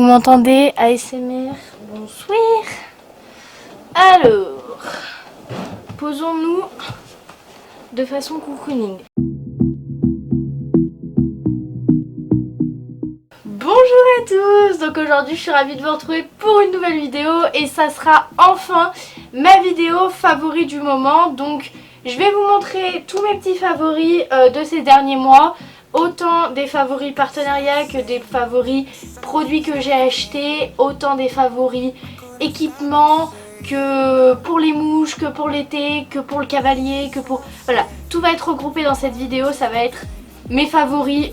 Vous m'entendez? ASMR, bonsoir. Alors, posons-nous de façon cocooning. Bonjour à tous. Donc aujourd'hui je suis ravie de vous retrouver pour une nouvelle vidéo et ça sera enfin ma vidéo favori du moment. Donc je vais vous montrer tous mes petits favoris de ces derniers mois. Autant des favoris partenariats que des favoris produits que j'ai achetés, autant des favoris équipements que pour les mouches, que pour l'été, que pour le cavalier, que pour... Voilà, tout va être regroupé dans cette vidéo, ça va être mes favoris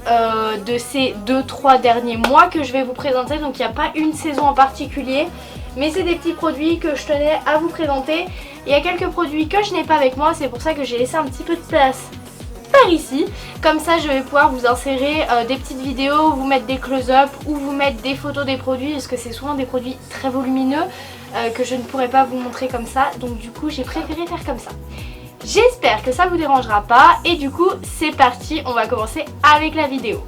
de ces 2-3 derniers mois que je vais vous présenter. Donc il n'y a pas une saison en particulier, mais c'est des petits produits que je tenais à vous présenter. Il y a quelques produits que je n'ai pas avec moi, c'est pour ça que j'ai laissé un petit peu de place par ici. Comme ça je vais pouvoir vous insérer des petites vidéos, vous mettre des close-up ou vous mettre des photos des produits, parce que c'est souvent des produits très volumineux que je ne pourrais pas vous montrer comme ça. Donc du coup j'ai préféré faire comme ça. J'espère que ça vous dérangera pas et du coup c'est parti, on va commencer avec la vidéo.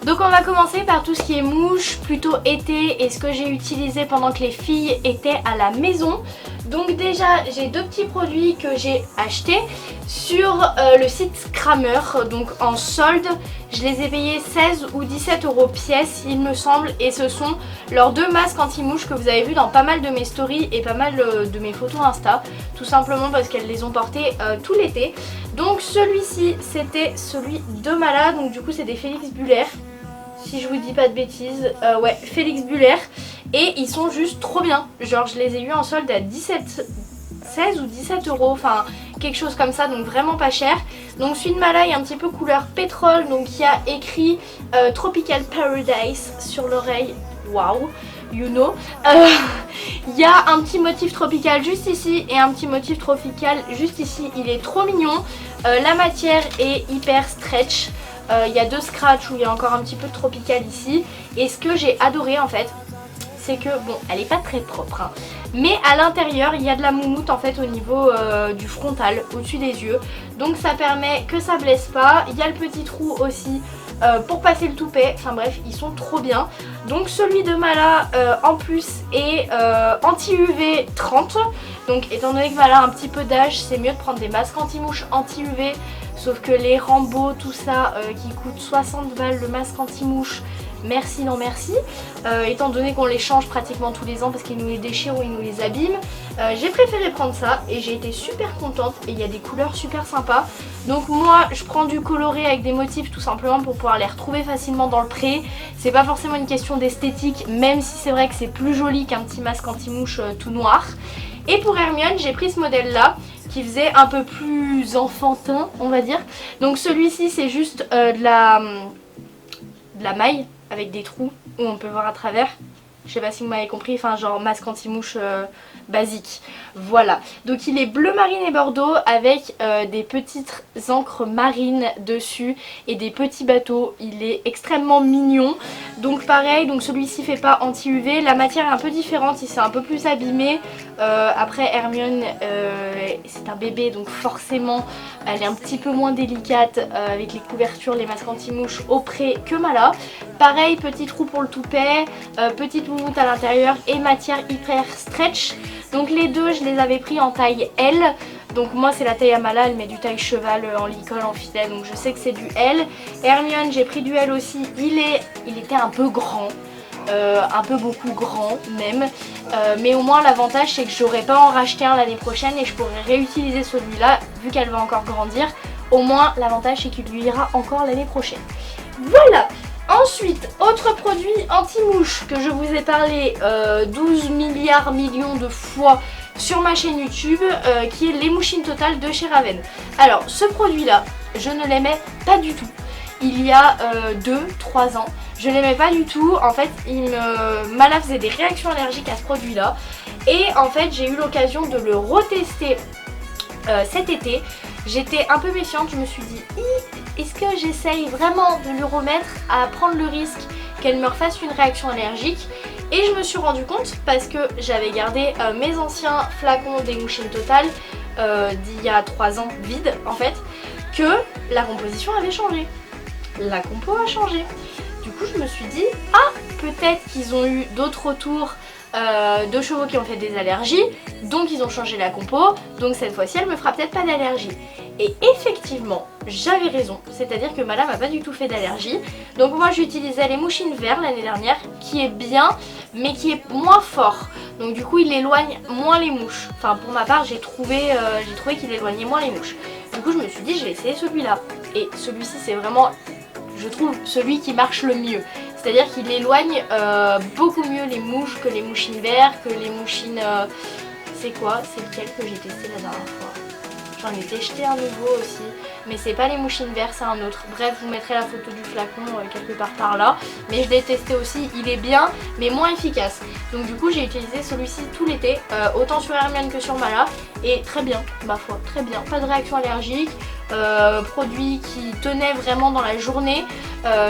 Donc on va commencer par tout ce qui est mouche, plutôt été, et ce que j'ai utilisé pendant que les filles étaient à la maison. Donc déjà j'ai deux petits produits que j'ai achetés sur le site Scrammer, donc en solde. Je les ai payés 16 ou 17 € pièce il me semble, et ce sont leurs deux masques anti-mouches que vous avez vu dans pas mal de mes stories et pas mal de mes photos Insta, tout simplement parce qu'elles les ont portés tout l'été. Donc celui-ci c'était celui de Mala, donc du coup c'est des Félix Buller, si je vous dis pas de bêtises, ouais, Félix Buller, et ils sont juste trop bien. Genre je les ai eu en solde à 16 ou 17 €, enfin quelque chose comme ça, donc vraiment pas cher. Donc celui de Mala est un petit peu couleur pétrole, donc il y a écrit Tropical Paradise sur l'oreille, waouh, you know. Il y a un petit motif tropical juste ici et un petit motif tropical juste ici, il est trop mignon. La matière est hyper stretch. Il y a deux scratchs où il y a encore un petit peu de tropical ici. Et ce que j'ai adoré en fait, c'est que bon, elle est pas très propre hein, mais à l'intérieur il y a de la moumoute en fait au niveau du frontal, au-dessus des yeux. Donc ça permet que ça blesse pas. Il y a le petit trou aussi pour passer le toupet. Enfin bref, ils sont trop bien. Donc celui de Mala en plus est anti-UV 30. Donc étant donné que Mala a un petit peu d'âge, c'est mieux de prendre des masques anti-mouches anti-UV. Sauf que les Rambo, tout ça, qui coûte 60 balles le masque anti-mouche, merci non merci, étant donné qu'on les change pratiquement tous les ans parce qu'ils nous les déchirent ou ils nous les abîment. J'ai préféré prendre ça et j'ai été super contente, et il y a des couleurs super sympas. Donc moi je prends du coloré avec des motifs tout simplement pour pouvoir les retrouver facilement dans le pré. C'est pas forcément une question d'esthétique, même si c'est vrai que c'est plus joli qu'un petit masque anti-mouche tout noir. Et pour Hermione j'ai pris ce modèle là qui faisait un peu plus enfantin on va dire. Donc celui-ci c'est juste de la maille avec des trous où on peut voir à travers. Je sais pas si vous m'avez compris, enfin genre masque anti-mouche basique. Voilà, donc il est bleu marine et bordeaux avec des petites encres marines dessus et des petits bateaux. Il est extrêmement mignon. Donc pareil, donc celui-ci fait pas anti-UV. La matière est un peu différente, il s'est un peu plus abîmé. Après Hermione c'est un bébé, donc forcément elle est un petit peu moins délicate avec les couvertures, les masques anti-mouche au pré que Mala. Pareil, petit trou pour le toupet, petite moumoute à l'intérieur et matière hyper stretch. Donc les deux je les avais pris en taille L. Donc moi c'est la taille à Mala, elle met du taille cheval en licol, en filet, donc je sais que c'est du L. Hermione j'ai pris du L aussi, il était un peu grand. Un peu beaucoup grand même, mais au moins l'avantage c'est que j'aurais pas en racheter un l'année prochaine et je pourrais réutiliser celui-là vu qu'elle va encore grandir. Au moins l'avantage c'est qu'il lui ira encore l'année prochaine. Voilà. Ensuite, autre produit anti-mouche que je vous ai parlé 12 millions de fois sur ma chaîne YouTube, qui est les mouchines totales de chez Raven. Alors ce produit là je ne l'aimais pas du tout il y a 2-3 ans. Je l'aimais pas du tout, en fait Mala faisait des réactions allergiques à ce produit là. Et en fait j'ai eu l'occasion de le retester cet été. J'étais un peu méfiante, je me suis dit est-ce que j'essaye vraiment de le remettre à prendre le risque qu'elle me refasse une réaction allergique. Et je me suis rendu compte, parce que j'avais gardé mes anciens flacons des mouchines totales d'il y a 3 ans vides en fait, que la composition avait changé. La compo a changé. Du coup je me suis dit ah peut-être qu'ils ont eu d'autres retours de chevaux qui ont fait des allergies, donc ils ont changé la compo, donc cette fois-ci elle me fera peut-être pas d'allergie. Et effectivement, j'avais raison, c'est-à-dire que Mala m'a pas du tout fait d'allergie. Donc moi j'utilisais les mouchines verts l'année dernière, qui est bien, mais qui est moins fort. Donc du coup il éloigne moins les mouches. Enfin pour ma part j'ai trouvé qu'il éloignait moins les mouches. Du coup je me suis dit je vais essayer celui-là. Et celui-ci c'est vraiment, je trouve, celui qui marche le mieux. C'est-à-dire qu'il éloigne beaucoup mieux les mouches que les mouchines verts, que les mouchines... c'est quoi? C'est lequel que j'ai testé la dernière fois? J'en ai testé un nouveau aussi, mais c'est pas les mouchines verts, c'est un autre. Bref, je vous mettrai la photo du flacon quelque part par là. Mais je l'ai testé aussi, il est bien, mais moins efficace. Donc du coup, j'ai utilisé celui-ci tout l'été, autant sur Hermione que sur Mala. Et très bien, ma foi, très bien. Pas de réaction allergique, produit qui tenait vraiment dans la journée.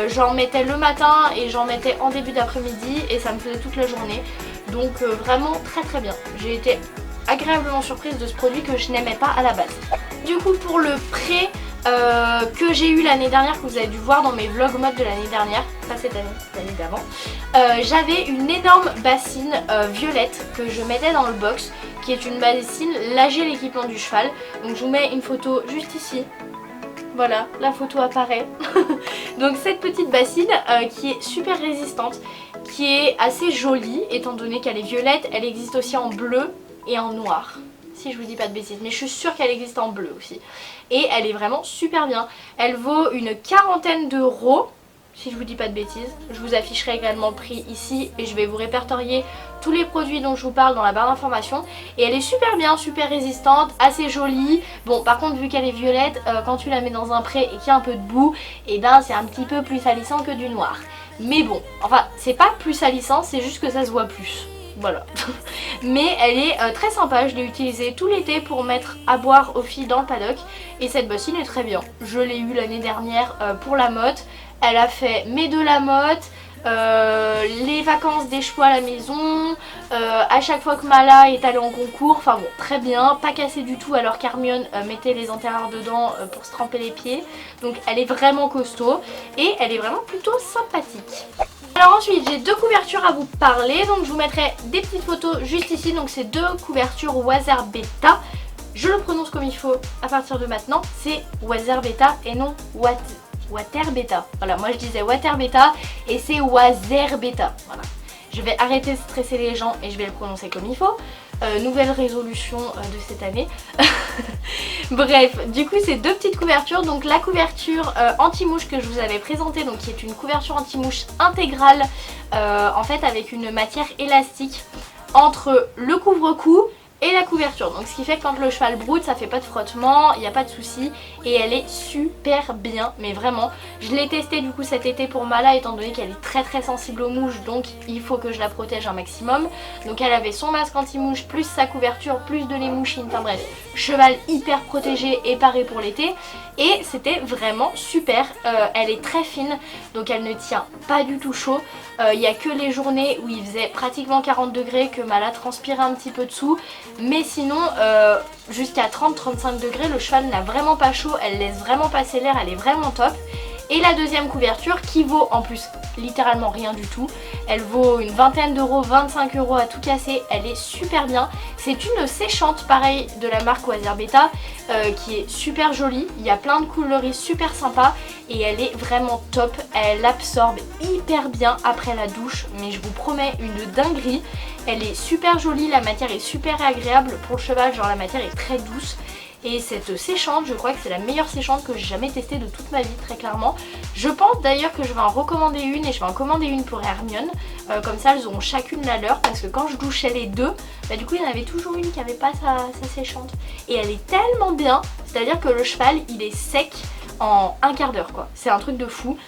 J'en mettais le matin et j'en mettais en début d'après-midi et ça me faisait toute la journée. Donc vraiment très très bien. J'ai été agréablement surprise de ce produit que je n'aimais pas à la base. Du coup pour le prêt que j'ai eu l'année dernière, que vous avez dû voir dans mes vlogs mode de l'année dernière, pas cette année, l'année d'avant, j'avais une énorme bassine violette que je mettais dans le box, qui est une bassine lagée l'équipement du cheval. Donc je vous mets une photo juste ici. Voilà, la photo apparaît. Donc cette petite bassine qui est super résistante, qui est assez jolie étant donné qu'elle est violette, elle existe aussi en bleu et en noir, si je vous dis pas de bêtises, mais je suis sûre qu'elle existe en bleu aussi. Et elle est vraiment super bien. Elle vaut une quarantaine d'euros, si je vous dis pas de bêtises. Je vous afficherai également le prix ici et je vais vous répertorier tous les produits dont je vous parle dans la barre d'informations. Et elle est super bien, super résistante, assez jolie. Bon par contre vu qu'elle est violette, quand tu la mets dans un pré et qu'il y a un peu de boue, et ben c'est un petit peu plus salissant que du noir. Mais bon, enfin c'est pas plus salissant, c'est juste que ça se voit plus. Voilà. Mais elle est très sympa, je l'ai utilisée tout l'été pour mettre à boire aux filles dans le paddock. Et cette bassine est très bien. Je l'ai eue l'année dernière pour la motte. Elle a fait mes deux la motte, les vacances des chevaux à la maison, à chaque fois que Mala est allée en concours, enfin bon, très bien, pas cassé du tout alors qu'Hermione mettait les antérieurs dedans pour se tremper les pieds. Donc elle est vraiment costaud et elle est vraiment plutôt sympathique. Alors ensuite j'ai deux couvertures à vous parler, donc je vous mettrai des petites photos juste ici. Donc c'est deux couvertures Wazar Beta, je le prononce comme il faut à partir de maintenant, c'est Wazar Beta et non Water Beta. Voilà, moi je disais Water Beta et c'est Wazar Beta. Voilà. Je vais arrêter de stresser les gens et je vais le prononcer comme il faut. Nouvelle résolution de cette année. Bref, du coup c'est deux petites couvertures. Donc la couverture anti-mouche que je vous avais présentée, donc qui est une couverture anti-mouche intégrale, en fait avec une matière élastique entre le couvre-cou et la couverture. Donc ce qui fait que quand le cheval broute, ça fait pas de frottement, il n'y a pas de souci et elle est super bien, mais vraiment. Je l'ai testée du coup cet été pour Mala étant donné qu'elle est très sensible aux mouches, donc il faut que je la protège un maximum. Donc elle avait son masque anti-mouche plus sa couverture plus de les mouchines, enfin bref, cheval hyper protégé et paré pour l'été. Et c'était vraiment super, elle est très fine donc elle ne tient pas du tout chaud. Il n'y a que les journées où il faisait pratiquement 40 degrés que Mala transpirait un petit peu dessous. Mais sinon jusqu'à 30-35 degrés le cheval n'a vraiment pas chaud, elle laisse vraiment passer l'air, elle est vraiment top. Et la deuxième couverture qui vaut en plus littéralement rien du tout, elle vaut une vingtaine d'euros, 25 euros à tout casser, elle est super bien. C'est une séchante pareil de la marque Wazar Beta qui est super jolie, il y a plein de coloris super sympas et elle est vraiment top. Elle absorbe hyper bien après la douche, mais je vous promets une dinguerie. Elle est super jolie, la matière est super agréable pour le cheval, genre la matière est très douce. Et cette séchante, je crois que c'est la meilleure séchante que j'ai jamais testée de toute ma vie, très clairement. Je pense d'ailleurs que je vais en recommander une et je vais en commander une pour Hermione. Comme ça elles auront chacune la leur, parce que quand je douchais les deux, bah du coup il y en avait toujours une qui avait pas sa séchante. Et elle est tellement bien, c'est-à-dire que le cheval il est sec en un quart d'heure quoi. C'est un truc de fou.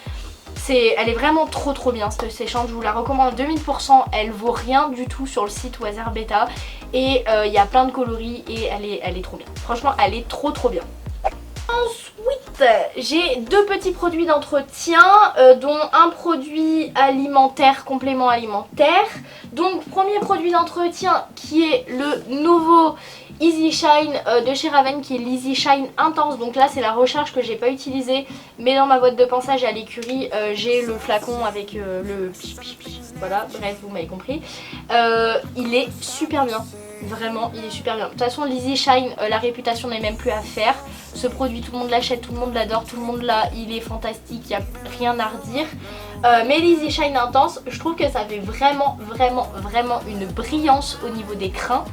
Elle est vraiment trop bien cette séchante, je vous la recommande à 2000%, elle vaut rien du tout sur le site Wazar Beta et il y a plein de coloris et elle est trop bien. Franchement elle est trop bien. Ensuite j'ai deux petits produits d'entretien dont un produit alimentaire, complément alimentaire. Donc premier produit d'entretien qui est le nouveau Easy Shine de chez Raven, qui est l'Easy Shine Intense. Donc là c'est la recharge que j'ai pas utilisée, mais dans ma boîte de pansage à l'écurie j'ai le flacon avec voilà, bref, vous m'avez compris. Il est super bien. Vraiment, il est super bien. De toute façon, l'Easy Shine, la réputation n'est même plus à faire. Ce produit, tout le monde l'achète, tout le monde l'adore, tout le monde l'a. Il est fantastique, il n'y a rien à redire. Mais l'Easy Shine Intense, je trouve que ça fait vraiment une brillance au niveau des crins.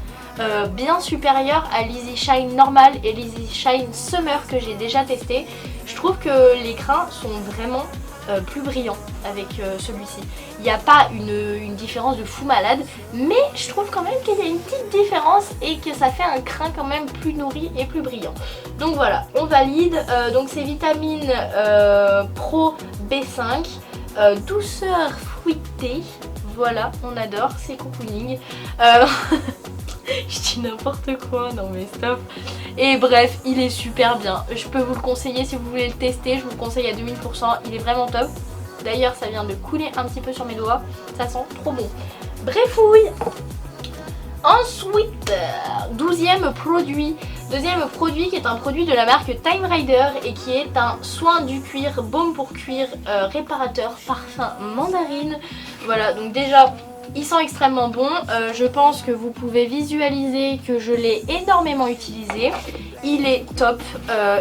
Bien supérieure à l'Easy Shine normal et l'Easy Shine Summer que j'ai déjà testé. Je trouve que les crins sont vraiment plus brillants avec celui-ci. Il n'y a pas une différence de fou malade, mais je trouve quand même qu'il y a une petite différence et que ça fait un crin quand même plus nourri et plus brillant. Donc voilà, on valide. Donc c'est vitamine Pro B5, douceur fruitée. Voilà, on adore, c'est cocooning. Je dis n'importe quoi, non mais stop. Et bref, il est super bien. Je peux vous le conseiller si vous voulez le tester. Je vous le conseille à 2000%. Il est vraiment top. D'ailleurs, ça vient de couler un petit peu sur mes doigts. Ça sent trop bon. Bref, oui. Ensuite, 12e produit. Deuxième produit qui est un produit de la marque Time Rider et qui est un soin du cuir, baume pour cuir, réparateur, parfum mandarine. Voilà, donc déjà... il sent extrêmement bon, je pense que vous pouvez visualiser que je l'ai énormément utilisé. Il est top,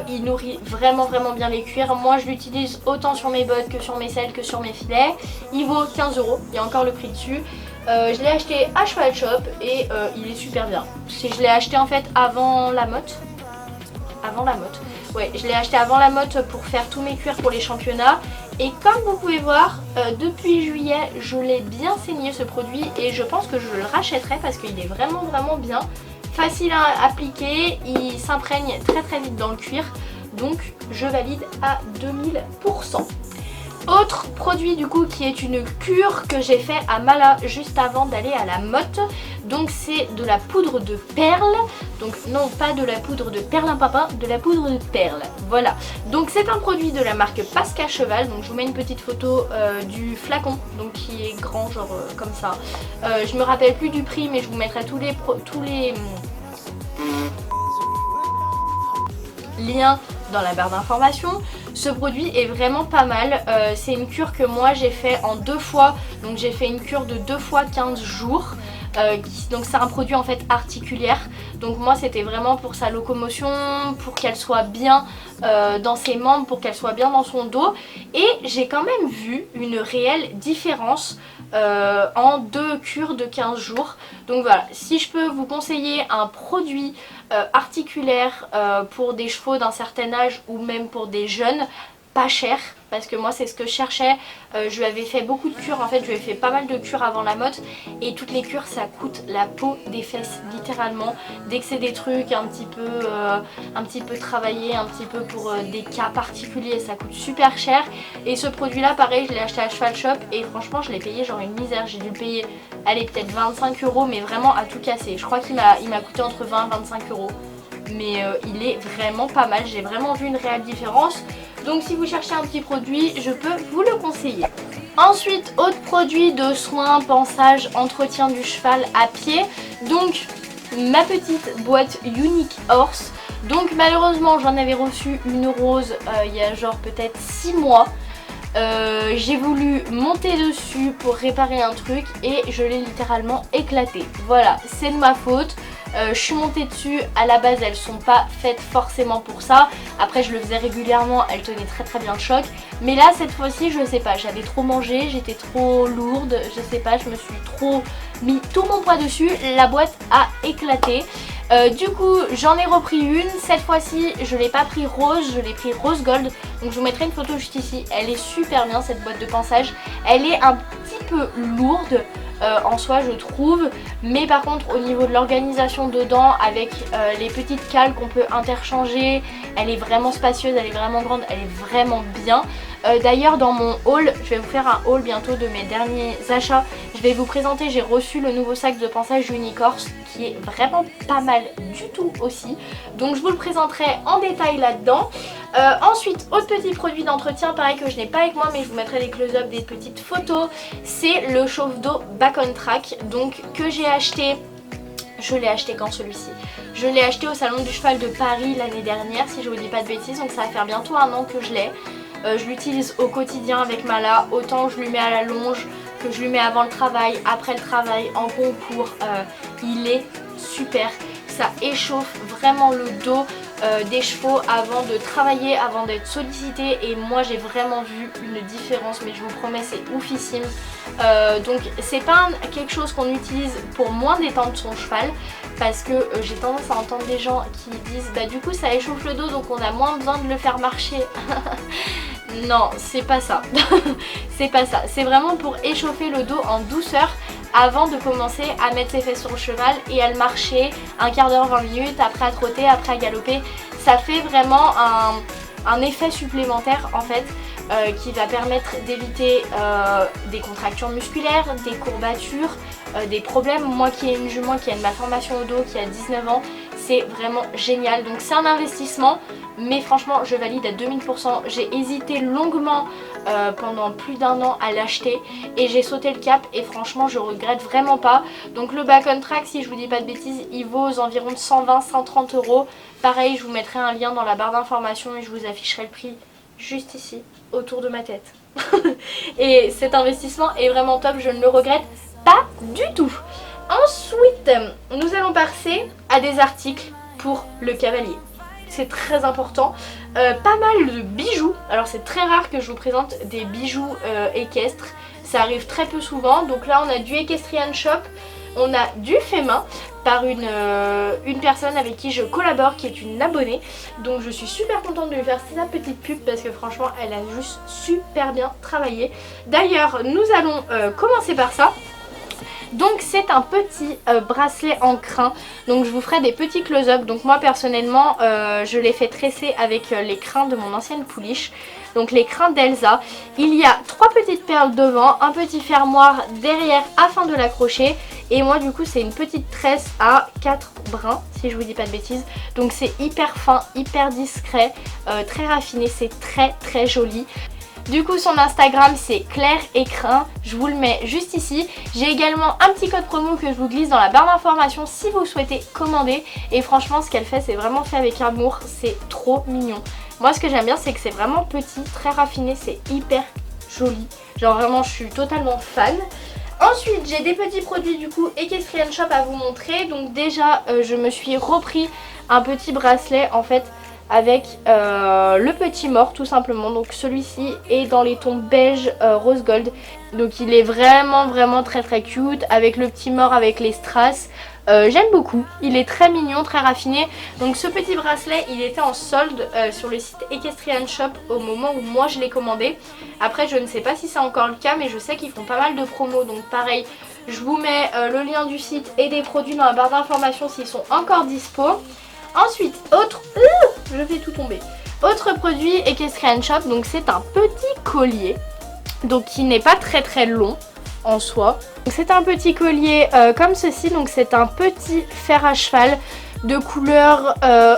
il nourrit vraiment bien les cuirs. Moi je l'utilise autant sur mes bottes que sur mes selles que sur mes filets. Il vaut 15 €, il y a encore le prix dessus. Je l'ai acheté à Cheval Shop et il est super bien. Je l'ai acheté en fait avant la motte. Ouais, je l'ai acheté avant la motte pour faire tous mes cuirs pour les championnats. Et comme vous pouvez voir, depuis juillet, je l'ai bien saigné ce produit et je pense que je le rachèterai parce qu'il est vraiment bien. Facile à appliquer, il s'imprègne très vite dans le cuir. Donc je valide à 2000%. Autre produit du coup qui est une cure que j'ai fait à Mala juste avant d'aller à la motte. Donc c'est de la poudre de perles. Donc non, pas de la poudre de perlimpinpin, de la poudre de perles. Voilà. Donc c'est un produit de la marque Pasca Cheval. Donc je vous mets une petite photo du flacon, donc qui est grand genre comme ça. Je me rappelle plus du prix mais je vous mettrai tous les liens dans la barre d'information. Ce produit est vraiment pas mal. C'est une cure que moi j'ai fait en 2 fois. Donc j'ai fait une cure de 2 fois 15 jours. Donc c'est un produit en fait articulaire. Donc moi c'était vraiment pour sa locomotion, pour qu'elle soit bien dans ses membres, pour qu'elle soit bien dans son dos. Et j'ai quand même vu une réelle différence en 2 cures de 15 jours. Donc voilà, si je peux vous conseiller un produit articulaire pour des chevaux d'un certain âge ou même pour des jeunes, pas cher, parce que moi c'est ce que je cherchais. Je lui avais fait beaucoup de cures, en fait je lui ai fait pas mal de cures avant la motte et toutes les cures ça coûte la peau des fesses littéralement. Dès que c'est des trucs un petit peu travaillés, un petit peu pour des cas particuliers, ça coûte super cher. Et ce produit là pareil, je l'ai acheté à Cheval Shop et franchement je l'ai payé genre une misère. J'ai dû le payer, allez peut-être 25 € mais vraiment à tout casser. Je crois qu'il m'a coûté entre 20 et 25 €. Mais il est vraiment pas mal, j'ai vraiment vu une réelle différence. Donc si vous cherchez un petit produit, je peux vous le conseiller. Ensuite, autre produit de soins, pansage, entretien du cheval à pied. Donc ma petite boîte Unique Horse. Donc malheureusement j'en avais reçu une rose il y a genre peut-être 6 mois. J'ai voulu monter dessus pour réparer un truc et je l'ai littéralement éclaté. Voilà, c'est de ma faute. Je suis montée dessus, à la base elles sont pas faites forcément pour ça. Après je le faisais régulièrement, elles tenaient très bien le choc. Mais là cette fois-ci je sais pas, j'avais trop mangé, j'étais trop lourde, je sais pas, je me suis trop mis tout mon poids dessus. La boîte a éclaté. Du coup j'en ai repris une, cette fois-ci je l'ai pas pris rose, je l'ai pris rose gold. Donc je vous mettrai une photo juste ici, elle est super bien cette boîte de pansage. Elle est un petit peu lourde en soi je trouve, mais par contre au niveau de l'organisation dedans avec les petites cales qu'on peut interchanger, elle est vraiment spacieuse, elle est vraiment grande, elle est vraiment bien. D'ailleurs dans mon haul, je vais vous faire un haul bientôt de mes derniers achats. Je vais vous présenter, j'ai reçu le nouveau sac de pansage Unique Horse qui est vraiment pas mal du tout aussi. Donc je vous le présenterai en détail là-dedans. Ensuite, autre petit produit d'entretien, pareil que je n'ai pas avec moi mais je vous mettrai des close-up, des petites photos. C'est le chauffe-d'eau Back on Track, donc que j'ai acheté. Je l'ai acheté quand celui-ci? Je l'ai acheté au salon du cheval de Paris l'année dernière si je vous dis pas de bêtises, donc ça va faire bientôt 1 an que je l'ai. Je l'utilise au quotidien avec Mala, autant je lui mets à la longe que je lui mets avant le travail, après le travail, en concours. Il est super. Ça échauffe vraiment le dos des chevaux avant de travailler, avant d'être sollicité, et moi j'ai vraiment vu une différence, mais je vous promets c'est oufissime. Donc c'est pas quelque chose qu'on utilise pour moins détendre son cheval, parce que j'ai tendance à entendre des gens qui disent bah du coup ça échauffe le dos donc on a moins besoin de le faire marcher. Non, c'est pas ça. C'est pas ça. C'est vraiment pour échauffer le dos en douceur avant de commencer à mettre ses fesses sur le cheval et à le marcher un quart d'heure, 20 minutes, après à trotter, après à galoper. Ça fait vraiment un effet supplémentaire en fait qui va permettre d'éviter des contractures musculaires, des courbatures, des problèmes. Moi qui ai une jument qui a une malformation au dos, qui a 19 ans, c'est vraiment génial. Donc c'est un investissement, mais franchement je valide à 2000%. J'ai hésité longuement pendant plus d'1 an à l'acheter et j'ai sauté le cap et franchement je regrette vraiment pas. Donc le Back on Track, si je vous dis pas de bêtises, il vaut aux environs de 120-130 €. Pareil, je vous mettrai un lien dans la barre d'information et je vous afficherai le prix juste ici, autour de ma tête. Et cet investissement est vraiment top, je ne le regrette pas du tout. Ensuite, nous allons passer à des articles pour le cavalier. C'est très important. Pas mal de bijoux. Alors c'est très rare que je vous présente des bijoux équestres. Ça arrive très peu souvent. Donc là on a du Equestrian Shop. On a du fait main par une personne avec qui je collabore, qui est une abonnée. Donc je suis super contente de lui faire sa petite pub parce que franchement elle a juste super bien travaillé. D'ailleurs nous allons commencer par ça. Donc c'est un petit bracelet en crin, donc je vous ferai des petits close-up. Donc moi personnellement je l'ai fait tresser avec les crins de mon ancienne pouliche, donc les crins d'Elsa. Il y a 3 petites perles devant, un petit fermoir derrière afin de l'accrocher, et moi du coup c'est une petite tresse à 4 brins si je vous dis pas de bêtises. Donc c'est hyper fin, hyper discret, très raffiné, c'est très très joli. Du coup son Instagram c'est Claire Écrin, je vous le mets juste ici. J'ai également un petit code promo que je vous glisse dans la barre d'information si vous souhaitez commander. Et franchement ce qu'elle fait c'est vraiment fait avec amour, c'est trop mignon. Moi ce que j'aime bien c'est que c'est vraiment petit, très raffiné, c'est hyper joli. Genre vraiment je suis totalement fan. Ensuite j'ai des petits produits du coup Equestrian Shop à vous montrer. Donc déjà je me suis repris un petit bracelet en fait avec le petit mort tout simplement. Donc celui-ci est dans les tons beige rose gold. Donc il est vraiment très cute avec le petit mort avec les strass. J'aime beaucoup, il est très mignon, très raffiné. Donc ce petit bracelet il était en solde sur le site Equestrian Shop au moment où moi je l'ai commandé. Après je ne sais pas si c'est encore le cas, mais je sais qu'ils font pas mal de promos. Donc pareil, je vous mets le lien du site et des produits dans la barre d'information s'ils sont encore dispo. Ensuite, je fais tout tomber. Autre produit Equestrian Shop, donc c'est un petit collier, donc qui n'est pas très long en soi. C'est un petit collier comme ceci, donc c'est un petit fer à cheval de couleur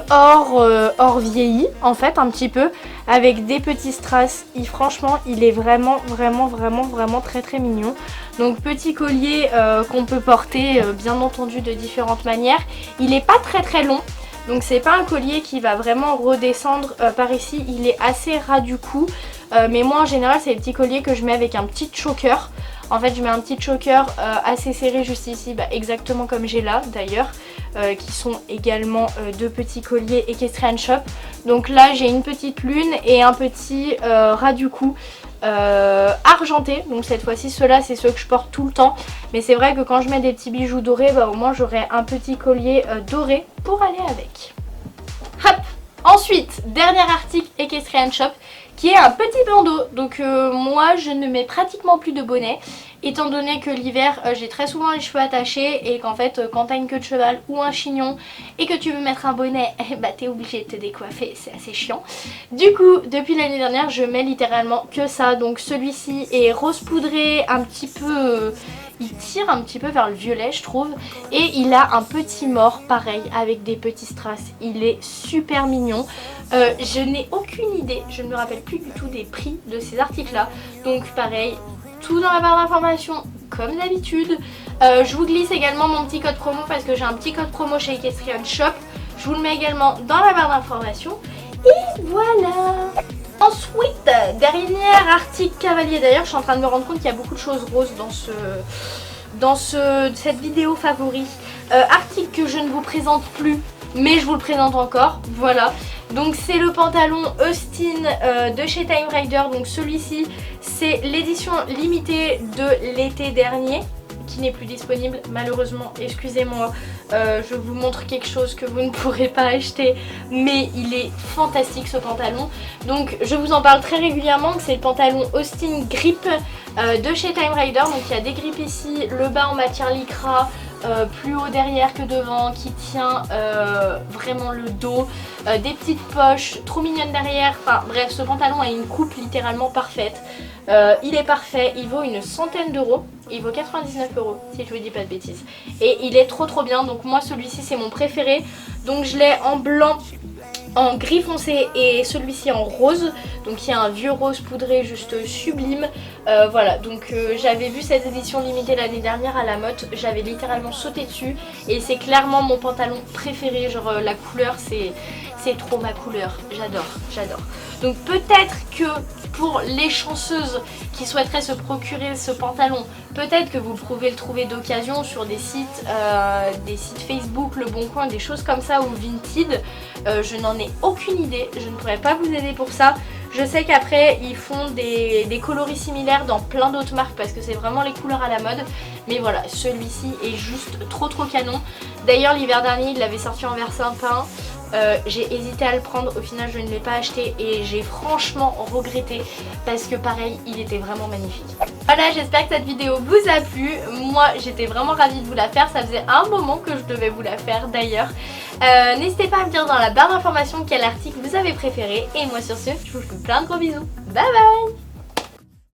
or vieilli en fait un petit peu, avec des petits strass. Franchement il est vraiment très mignon. Donc petit collier qu'on peut porter bien entendu de différentes manières. Il n'est pas très long. Donc c'est pas un collier qui va vraiment redescendre par ici, il est assez ras du cou. Mais moi en général c'est les petits colliers que je mets avec un petit choker. En fait je mets un petit choker assez serré juste ici, exactement comme j'ai là d'ailleurs. Qui sont également deux petits colliers Equestrian Shop. Donc là j'ai une petite lune et un petit ras du cou argenté. Donc cette fois-ci ceux-là c'est ceux que je porte tout le temps. Mais c'est vrai que quand je mets des petits bijoux dorés, au moins j'aurai un petit collier doré pour aller avec. Hop. Ensuite, dernier article Equestrian Shop qui est un petit bandeau. Donc moi je ne mets pratiquement plus de bonnet, étant donné que l'hiver j'ai très souvent les cheveux attachés et qu'en fait quand t'as une queue de cheval ou un chignon et que tu veux mettre un bonnet, t'es obligé de te décoiffer, c'est assez chiant. Du coup depuis l'année dernière je mets littéralement que ça. Donc celui-ci est rose poudré, un petit peu... il tire un petit peu vers le violet je trouve, et il a un petit mort pareil avec des petits strass. Il est super mignon. Je n'ai aucune idée, je ne me rappelle plus du tout des prix de ces articles là. Donc pareil, tout dans la barre d'information comme d'habitude. Je vous glisse également mon petit code promo parce que j'ai un petit code promo chez Equestrian Shop. Je vous le mets également dans la barre d'information. Et voilà. Ensuite, dernier article cavalier. D'ailleurs, je suis en train de me rendre compte qu'il y a beaucoup de choses roses dans cette vidéo favori. Article que je ne vous présente plus, mais je vous le présente encore. Voilà. Donc c'est le pantalon Austin de chez Time Rider. Donc celui-ci, c'est l'édition limitée de l'été dernier, qui n'est plus disponible malheureusement, excusez-moi. Je vous montre quelque chose que vous ne pourrez pas acheter, mais il est fantastique ce pantalon. Donc je vous en parle très régulièrement, que c'est le pantalon Austin Grip de chez Time Rider. Donc il y a des grippes ici, le bas en matière lycra, plus haut derrière que devant, qui tient vraiment le dos, des petites poches trop mignonnes derrière. Enfin bref, ce pantalon a une coupe littéralement parfaite. Il est parfait, il vaut une centaine d'euros, il vaut 99 € si je vous dis pas de bêtises, et il est trop bien. Donc moi celui-ci c'est mon préféré, donc je l'ai en blanc, en gris foncé et celui-ci en rose. Donc il y a un vieux rose poudré juste sublime. Voilà, donc j'avais vu cette édition limitée l'année dernière à la mode, j'avais littéralement sauté dessus et c'est clairement mon pantalon préféré. Genre la couleur c'est trop ma couleur, j'adore. Donc peut-être que pour les chanceuses qui souhaiteraient se procurer ce pantalon, peut-être que vous pouvez le trouver d'occasion sur des sites Facebook, Le Bon Coin, des choses comme ça, ou Vinted. Je n'en ai aucune idée, je ne pourrais pas vous aider pour ça. Je sais qu'après ils font des coloris similaires dans plein d'autres marques parce que c'est vraiment les couleurs à la mode. Mais voilà, celui-ci est juste trop canon. D'ailleurs l'hiver dernier il l'avait sorti en vert sympa. J'ai hésité à le prendre, au final je ne l'ai pas acheté et j'ai franchement regretté parce que pareil il était vraiment magnifique. Voilà, j'espère que cette vidéo vous a plu. Moi j'étais vraiment ravie de vous la faire, ça faisait un moment que je devais vous la faire d'ailleurs. N'hésitez pas à me dire dans la barre d'informations quel article vous avez préféré, et moi sur ce je vous fais plein de gros bisous. Bye bye.